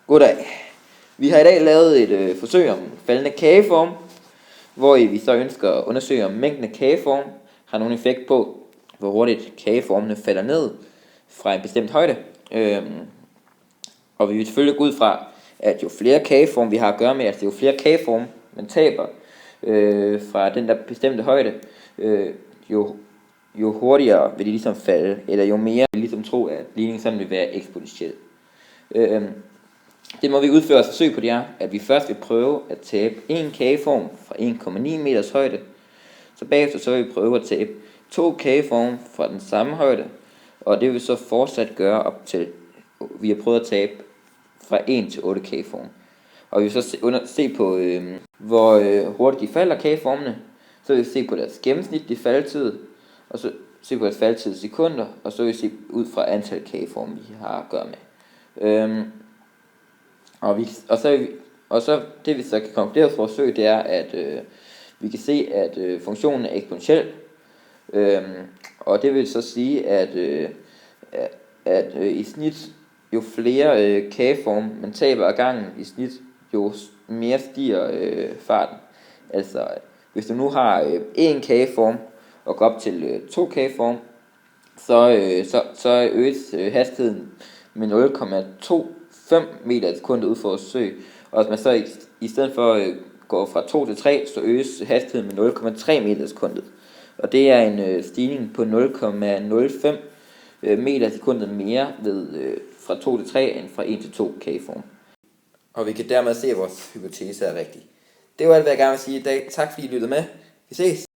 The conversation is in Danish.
Goddag. Vi har i dag lavet et forsøg om faldende kageform, hvor vi så ønsker at undersøge, om mængden af kageform har nogen effekt på, hvor hurtigt kageformene falder ned fra en bestemt højde. Og vi vil selvfølgelig gå ud fra, at jo flere kageform vi har at gøre med, altså jo flere kageform man taber fra den der bestemte højde, jo hurtigere vil de ligesom falde, eller jo mere vil ligesom tro, at ligningen sådan vil være eksponentiel. Det må vi udføre et forsøg på, det er, at vi først vil prøve at tabe en kageform fra 1,9 meters højde. Så bagefter så vil vi prøve at tabe 2 kageforme fra den samme højde. Og det vil så fortsat gøre op til, vi har prøvet at tabe fra 1 til 8 kageforme. Og vi vil så se på, hvor hurtigt de falder kageformene. Så vil vi se på deres gennemsnitlige faldtid, og så se på deres faldtid i sekunder, og så vil vi se ud fra antal kageforme, vi har at gøre med. Og så det vi så kan konkludere fra vores forsøg, det er, at vi kan se, at funktionen er eksponentiel. Og det vil så sige, at i snit, jo flere kageforme man taber ad gangen i snit, jo mere stiger farten. Altså, hvis du nu har en kageform og går op til 2 kageform, så øges hastigheden med 0,25 meter i sekundet ud for at søge. Og hvis man så i stedet for går fra 2 til 3, så øges hastigheden med 0,3 meter i sekundet. Og det er en stigning på 0,05 meter i sekundet mere fra 2 til 3 end fra 1 til 2 kageform. Og vi kan dermed se, at vores hypotese er rigtig. Det var alt, hvad jeg gerne vil sige i dag. Tak fordi I lyttede med. Vi ses!